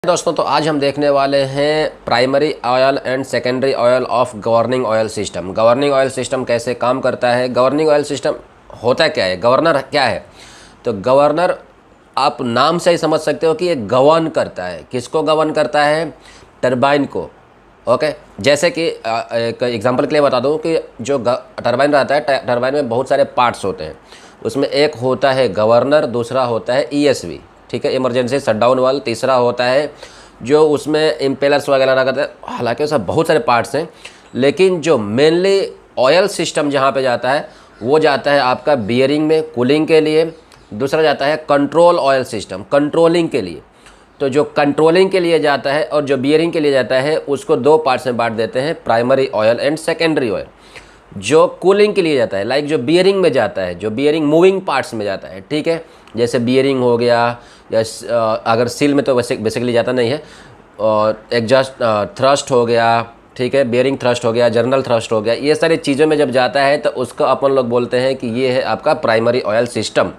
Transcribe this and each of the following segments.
दोस्तों, तो आज हम देखने वाले हैं primary oil and secondary oil of governing oil system. Governing oil system कैसे काम करता है, गवर्निंग ऑयल सिस्टम होता क्या है, गवर्नर क्या है। तो गवर्नर आप नाम से ही समझ सकते हो कि ये गवर्न करता है। किसको गवर्न करता है? टरबाइन को। ओके, जैसे कि एक एग्जांपल के लिए बता दूं कि जो टरबाइन रहता है, टरबाइन में बहुत सारे पार्ट्स होते हैं। उसमें एक होता है गवर्नर, दूसरा होता है ईएसवी, ठीक है, इमरजेंसी शटडाउन वाल्व। तीसरा होता है जो उसमें इम्पेलर्स वगैरह लगाते हैं। हालांकि उसमें बहुत सारे पार्ट्स हैं, लेकिन जो मेनली ऑयल सिस्टम जहाँ पे जाता है वो जाता है आपका बियरिंग में कूलिंग के लिए। दूसरा जाता है कंट्रोल ऑयल सिस्टम, कंट्रोलिंग के लिए। तो जो कंट्रोलिंग के लिए जाता है और जो बियरिंग के लिए जाता है उसको दो पार्ट्स में बांट देते हैं, primary oil and secondary oil. जो कूलिंग के लिए जाता है, लाइक जो बियरिंग में जाता है, जो बियरिंग मूविंग पार्ट्स में जाता है, ठीक है, जैसे बियरिंग हो गया, या अगर सील में तो बेसिकली जाता नहीं है, और एग्जॉस्ट थ्रस्ट हो गया, ठीक है, बियरिंग थ्रस्ट हो गया, जर्नल थ्रस्ट हो गया, ये सारी चीज़ों में जब जाता है तो उसको अपन लोग बोलते हैं कि ये है आपका प्राइमरी ऑयल सिस्टम।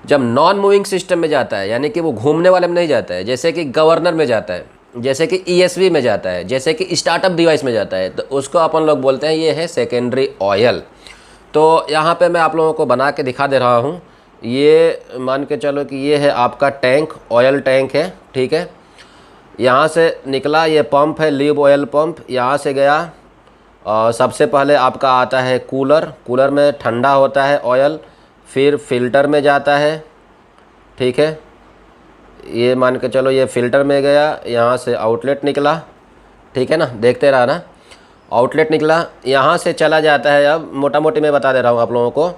जब नॉन मूविंग सिस्टम में जाता है, यानी कि वो घूमने वाले में नहीं जाता है, जैसे कि गवर्नर में जाता है, जैसे कि ईएसवी में जाता है, जैसे कि स्टार्टअप डिवाइस में जाता है, तो उसको अपन लोग बोलते हैं ये है सेकेंडरी ऑयल। तो यहाँ पे मैं आप लोगों को बना के दिखा दे रहा हूँ। ये मान के चलो कि ये है आपका टैंक, ऑयल टैंक है, ठीक है। यहाँ से निकला ये पंप है, ल्यूब ऑयल पंप, यहाँ से गया। और सबसे पहले आपका आता है कूलर, कूलर में ठंडा होता है ऑयल, फिर फिल्टर में जाता है, ठीक है। ये मान के चलो ये फ़िल्टर में गया, यहाँ से आउटलेट निकला, ठीक है ना, देखते रहा ना, आउटलेट निकला, यहाँ से चला जाता है। अब मोटा मोटी मैं बता दे रहा हूँ आप लोगों को,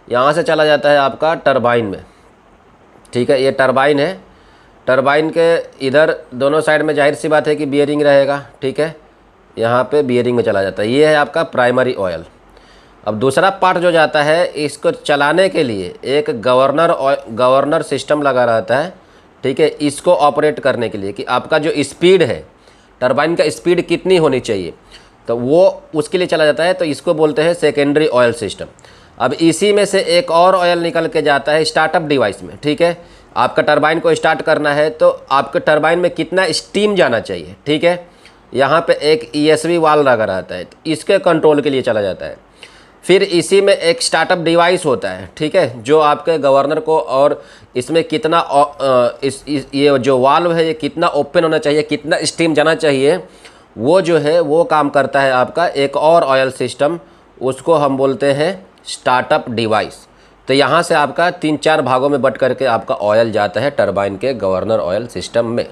यहाँ से चला जाता है आपका टरबाइन में, ठीक है। ये टरबाइन है, टरबाइन के इधर दोनों साइड में जाहिर सी बात है कि बियरिंग रहेगा, ठीक है। यहाँ पे बियरिंग में चला जाता है, ये है आपका प्राइमरी ऑयल। अब दूसरा पार्ट जो जाता है, इसको चलाने के लिए एक गवर्नर सिस्टम लगा रहता है, ठीक है, इसको ऑपरेट करने के लिए कि आपका जो स्पीड है, टरबाइन का स्पीड कितनी होनी चाहिए, तो वो उसके लिए चला जाता है। तो इसको बोलते हैं सेकेंडरी ऑयल सिस्टम। अब इसी में से एक और ऑयल निकल के जाता है स्टार्टअप डिवाइस में, ठीक है। आपका टरबाइन को स्टार्ट करना है तो आपके टरबाइन में कितना स्टीम जाना चाहिए, ठीक है। यहाँ पे एक ईएसवी वाल्व लगा रहता है, तो इसके कंट्रोल के लिए चला जाता है। फिर इसी में एक स्टार्टअप डिवाइस होता है, ठीक है, जो आपके गवर्नर को और इसमें कितना ये जो वाल्व है ये कितना ओपन होना चाहिए, कितना स्टीम जाना चाहिए, वो जो है वो काम करता है आपका एक और ऑयल सिस्टम, उसको हम बोलते हैं स्टार्टअप डिवाइस। तो यहाँ से आपका 3-4 भागों में बट करके आपका ऑयल जाता है टरबाइन के गवर्नर ऑयल सिस्टम में।